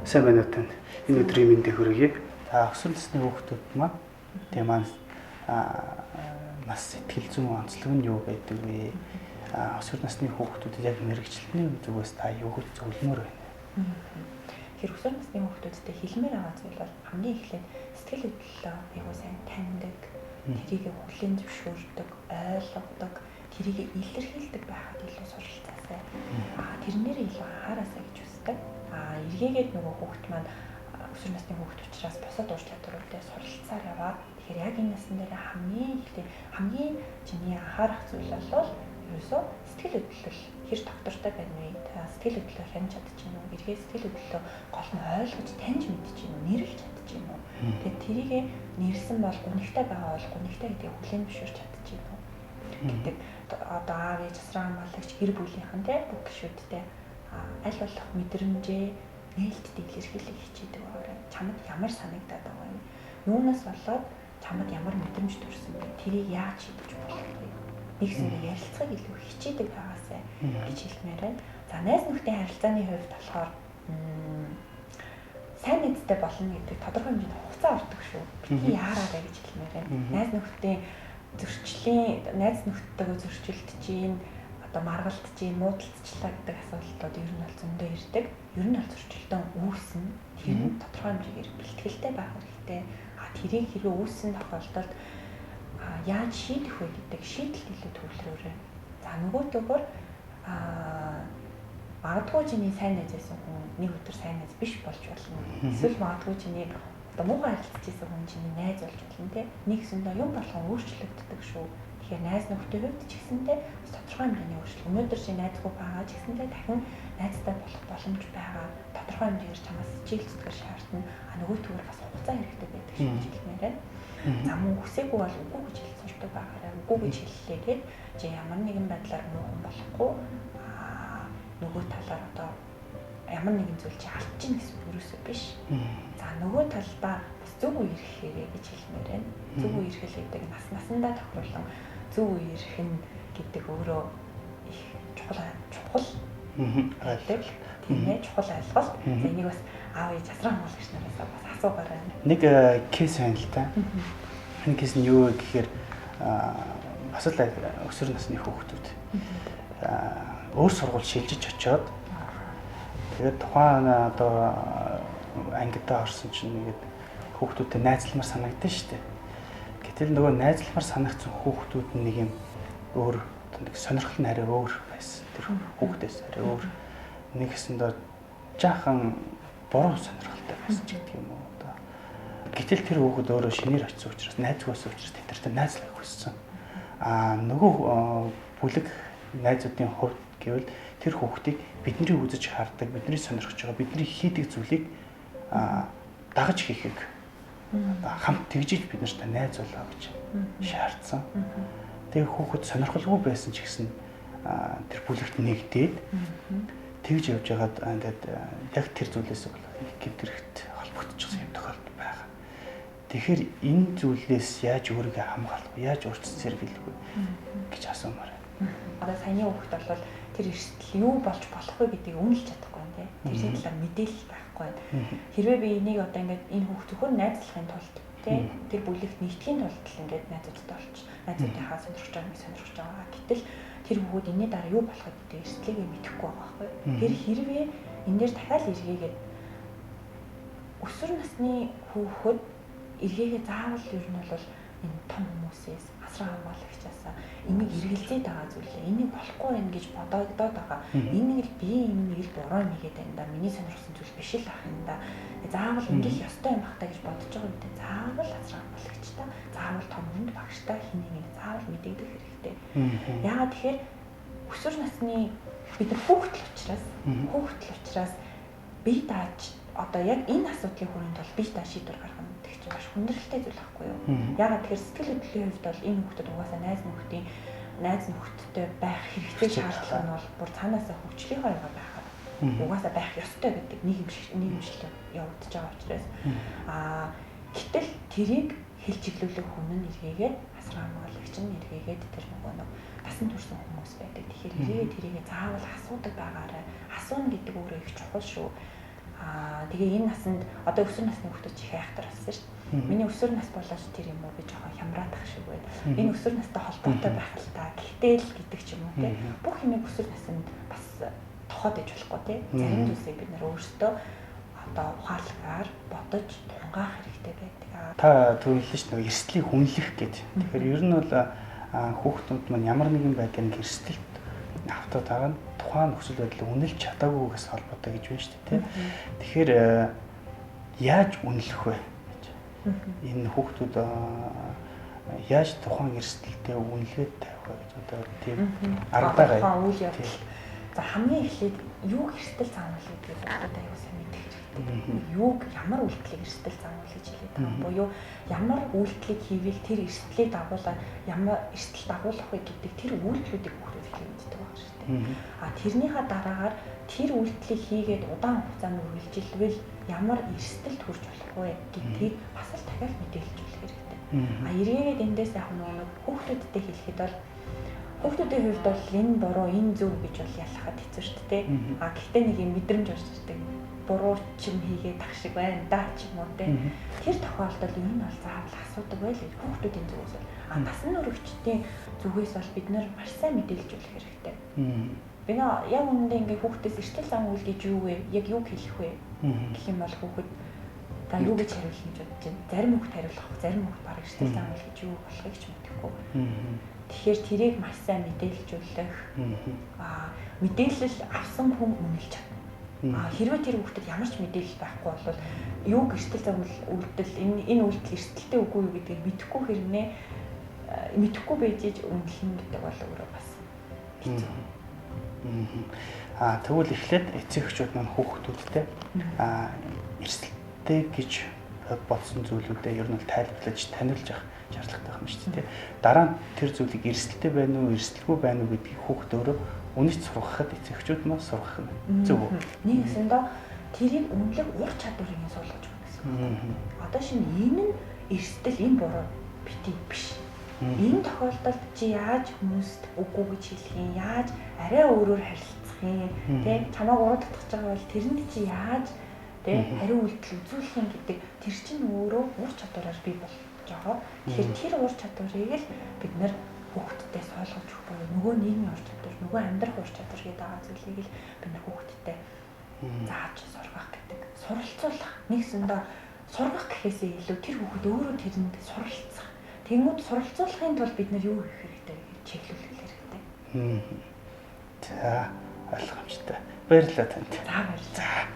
Сайн байна уу танд. Энэ өдрийн мэндийг хүргэе. Өсвөр насны хүүхдүүд маань тийм маань нас сэтгэл зүйн онцлог нь юу байдаг вэ? Өсвөр насны хүүхдүүдэд яг мэрэгчлэлтний зүгээс та юу гэж зөвлөмөр байна? Тэгэхээр өсвөр насны хүүхдүүдтэй хэлмээр байгаа зүйл бол хамгийн эхлээд сэтгэл хөдлөлөө аягүй сайн таньдаг, тэрийг хүлээн зөвшөөрдөг, ойлгодог, тэрийг илэрхийлдэг байхад илүү суралцаасай. Тэрнээр илүү анхаараасай гэж үздэг. Эргээгээд нөгөө хүүхд маань өсвөр насны хүүхд учраас бусад ур чадваруудтай суралцаар яваад тэгэхээр яг энэ насн дээр хамгийн чиний анхаарах зүйл бол ерөөсөө сэтгэл хөдлөл хэр доктортой байна вэ? Сэтгэл хөдлөлөө хянаж чадчихна уу? Эргээ сэтгэл хөдлөлөө гол нь ойлгож таньж мэдчихэв үү? Нэрлэж чадчихна уу? Тэгээд тэрийг нэрлсэн бол гунигтай байгаа бол гунигтай гэдгийг хүлээн зөвшөөрч чадчихна уу? Гэдэг одоо аав ээж асран хамгаалагч гэр бүлийнхэн бүх гишүүдтэй аль болох мэдрэмжээ нээлттэй илэрхийлэх хичээдэг байгаа. Чамд ямар санагдаад байгаа юм? Юунаас болоод чамд ямар мэдрэмж төрсөн бэ? Тэрийг яаж шийдэж болох вэ? Нэгсэндээ ярилцахыг илүү хичээдэг байгаасай гэж хэлмээр байна. За найз нөхдийн харилцааны хувьд болохоор сайн нийцтэй болно гэдэг тодорхой хэмжээнд хугацаа ордог шүү. Бидний яараарай гэж хэлмээр байна. Найз нөхдийн найз нөхдөдөө зөрчилдөж чинь маргалдаж чинь муудалцчлаа гэдэг асуултууд ер нь бол зөндөө ирдэг. Ер нь бол зөрчилдөөн үүснэ. Тэр нь тодорхой хэмжээгээр бэлтгэлтэй байх хэрэгтэй. Тэрийг хэрвээ үүссэн тохиолдолд яаж шийдэх вэ гэдэг шийдэлт илүү төвлөрөөрэй. За нөгөө төгөр магадгүй чиний сайн найз байсан хүн нэг өдөр сайн найз биш болж болно. Эсвэл магадгүй чиний муухай харилцажсэн хүн чиний найз болж болно те. Нэгсэндээ юм болгон өөрчлөгддөг шүү. Тэгэхээр найз нөхдөд хувьд ч гэсэнтэй тодорхой хэмжээний өөрчлөлт. Өнөөдөр чи найзгүй байгаа ч гэсэнтэй дахин найзтай болох боломж байгаа. Тодорхой хэмжээгээр чамаас хичээл зүтгэр шаардна. Нөгөө төгөр бас хугацаа хэрэгтэй байдаг гэж хэлмээр байна. За мөн хүсээгүй бол үгүй гэж хэлж сурдаг байгаарай. Үгүй гэж хэллээгээд чи ямар нэгэн байдлаар муухан болохгүй нөгөө талаар одоо ямар нэгэн зүйл чи алдчихна гэсэн үг юусоо биш. За нөгөө талдаа бас зөв үе ирэхээрээ гэж хэлмээр байна. Зөв үе ирэх гэдэг насандаа тохируулан зөв үе ирэх нь гэдэг өөрөө их чухал байдаг. Тийм ээ чухал ойлголт. За энийг бас аав ээж асран хамгаалагч нараас бас асуугаарай. Нэг кейс байна л та. Энэ кейс нь юу вэ гэхээр бас л өсвөр насны хүүхдүүд өөр сургууль шилжиж очиод тэгээд тухайн одоо ангидаа орсон чинь нэгэд хүүхдүүдтэй найзламар санагдсан шүү дээ. Гэтэл нөгөө найзламар санагдсан хүүхдүүд нэг юм өөр нэг сонирхол нь арай өөр байсан. Тэр хүүхдээс арай өөр нэг хэсэндээ жаахан буруу сонирхолтой байсан ч гэдэг юм уу одоо. Гэтэл тэр хүүхэд өөрөө шинээр очсон учраас найзгүй байсан учраас тэднэртэй найзлах хүссэн. Нөгөө бүлэг найзуудын хувьд гэвэл тэр хүүхдийг бидний үзэж хардаг, бидний сонирхож байгаа, бидний хийдэг зүйлийг дагаж хийхийг хамт тэгжиж бид нартай найз болоо гэж шаардсан. Тэгээ хүүхэд сонирхолгүй байсан ч гэсэн тэр бүлэгт нэгдээд тэгж явж байгаад ингээд яг тэр зүйлээс гэмтэрхт холбогдчихсан юм тохиолдол байгаа. Тэгэхээр энэ зүйлээс яаж өөрийгөө хамгаалах вэ? Яаж урьдчилан сэргийлэх вэ гэж асуумаар байна. Одоо саяны хүүхэд бол тэр эрсдэл юу болж болох вэ гэдгийг үнэлж чадахгүй юм тийм. Тэр талаар мэдээлэл байхгүй. Хэрвээ би энийг одоо ингээд энэ хүүхд зөвхөн найзлахын тулд тийм тэр бүлэгт нэгтгэхийн тулд л ингээд найзуудтай олж найзуудынхаа сонирхож байгаа. Гэтэл тэр хүүхэд энэний дараа юу болох гэдэг эрсдлийг мэдэхгүй байгаа байхгүй. Тэр хэрвээ энэ дээр дахиад эргээгээд өсвөр насны хүүхэд эргээгээ заавал ер нь бол энэ том хүмүүсээс асран хамгаалагчаасаа энийг эргэлзээд байгаа зүйлээ энийг болохгүй байх гэж бодогдоод байгаа. Энийг л би энийг л буруу нэгээд байна да. Миний сонирхсан зүйл биш л ах юм да. Заавал ингэх ёстой юм бах та гэж бодож байгаа юм даа. Заавал асран хамгаалагчтай, заавал том хүнд багштай хэнийг заавал мэдэгдэх хэрэгтэй. Яагаад тэгэхээр өсвөр насны бид нар хүүхдэл учраас бие дааж одоо яг энэ асуудлыг хүрээнд бол бие даа шийдвэр гаргах нь тэгж маш хүндрэлтэй зүйл байхгүй юу? Яагаад тэгэхээр сэтгэл хөдлөлийн хувьд бол энэ хүүхдэд угаасаа найз нөхдөдтэй байх хэрэгтэй шаардлага нь бол бүр цаанаасаа хөгжлийн хоёроо байхад угаасаа байх ёстой гэдэг нийгэмшил явагдаж байгаа учраас гэтэл тэрийг хэлж иглүүлэх хүн нь эргээгээд асран хамгаалагч нь эргээгээд тэр нөгөө тасан турсан хүмүүс байдаг. Тэгэхээр тэрийг заавал асуудаг байгаарай. Асууна гэдэг өөрөө их чухал шүү. Тэгээ энэ насанд одоо өсвөр насны хүүхдүүд их айхтар болсон шүү дээ. Миний өсвөр нас болооч тэр юм уу би жоохон хямраадах шиг байна. Энэ өсвөр настай холбоотой байх л та. Гэхдээ л гэдэг ч юм уу те. Бүх юмыг өсвөр наснд бас тохоод иж болохгүй те. Зарим зүйлсийг бид нэр өөрсдөө одоо ухаалгаар бодож тунгаах хэрэгтэй байдаг. Та төлөвлөж шүү дээ эрсдлийг хүнлэх гэдэг. Тэгэхээр ер нь бол хүүхдүүд маань ямар нэгэн байдлаар эрсдэлт автаа дараа нь тухайн нөхцөл байдлыг үнэлж чадаагүйгээс холбоотой гэж байна шүү дээ. Тэгэхээр яаж үнэлэх вэ гэж. Энэ хүүхдүүд яаж тухайн эрсдэлтэй үнэлгээд тавих вэ гэж одоо тийм арга байгаа. Үйл явдал. За хамгийн эхлээд юуг эрсдэл заавал гэдгийг одоо аюул сайн мэдэх хэрэгтэй. Юуг ямар үйлдэлийг эрсдэл заавал гэж хэлээд байгаа. Буюу ямар үйлдэлийг хийвэл тэр эрсдлийг дагуулаад ямар эрсдэл дагуулах вэ гэдэг тэр үйлдэлүүдийг хүүхдүүд их мэддэг байна шүү дээ. Тэрнийхээ дараагаар тэр үйлдэлийг хийгээд удаан хугацаанд үргэлжилвэл ямар эрсдэлд хүрч болох вэ гэдгийг бас л дахиад мэдээлжүүлэх хэрэгтэй. Эргээгээд эндээс яг нэг хүүхдүүдтэй хэлэхэд бол хүүхдүүдийн хувьд бол энэ буруу, энэ зөв гэж бол ялахад хэцүү шүү дээ. Гэхдээ нэг юм мэдрэмж орж ирдэг. Буруу ч юм хийгээд тах шиг байна, даа ч юм уу те. Тэр тохиолдолд энэ бол заавал асуудаг байл хүүхдүүдийн зүгээс бол. Насан туршидтын зүгээс бол бид нар маш сайн мэдээлжүүлэх хэрэгтэй. Би яг үнэндээ ингээ хүүхдээс эрсдэл зам үйл гэж юу вэ? Яг юу хэлэх вэ? Гэх юм бол хүүхэд за юу гэж хариулах гэж бодож байна. Зарим хүүхд хариулах, зарим хүүхд бараг эрсдэл зам үйл гэж юу болохыг ч мэдэхгүй. Тэгэхээр тэрийг маш сайн мэдээлжүүлэх. Мэдээлэл авсан хүн үнэлж чадна. Хэрвээ тэр хүүхдэд ямар ч мэдээлэл байхгүй бол юуг эрсдэл зам үйлдэл энэ үйлдэл эрсдэлтэй үгүй юу гэдгийг мэдэхгүй хэрнээ мэдэхгүй байж үнэлнэ гэдэг бол өөрөө бас хэцүү. Тэгвэл эхлээд эцэг эхчүүд маань хүүхдүүдтэй эрсдэлтэй гэж бодсон зүйлүүдээ ер нь тайлбарлаж танилцуулж явах шаардлагатай юм шүү дээ. Дараа нь тэр зүйлийг эрсдэлтэй байна уу, эрсдэлгүй байна уу гэдгийг хүүхд өөрөө үнэж сургахад эцэг эхчүүд маань сургах юм. Зөв үү? Нэгсэндээ тэрийг үнэлэх ур чадварыг нь суулгаж өгнө гэсэн. Одоо шинэ энэ нь эрсдэл, энэ буруу бити биш. Энэ тохиолдолд чи яаж хүмүүст үгүй гэж хэлэх юм, яаж арай өөрөөр харилцах юм, тэ чамайг уруу татгах байгаа бол тэрэнд чи яаж тэ хариу үйлдэл үзүүлэх юм гэдэг тэр чинь өөрөө ур чадвараар бий болж байгаа. Тэгэхээр тэр ур чадварыг л бид нэр хүүхдтэй соолгож өгөх буюу нөгөө нийгмийн ур чадвар, нөгөө амьдрах ур чадвар гэдэг байгаа зүйлийг л бид нэр хүүхдтэй зааж сургах гэдэг. Суралцуулах нэгсэндээ сургах гэхээсээ илүү тэр хүүхэд өөрөө тэрэнд суралцах. Тэнгүүд суралцуулахын тулд бид нар юу хийх хэрэгтэй гэж чиглүүлэх хэрэгтэй. За ойлгомжтой. Баярлалаа танд. За баярлалаа.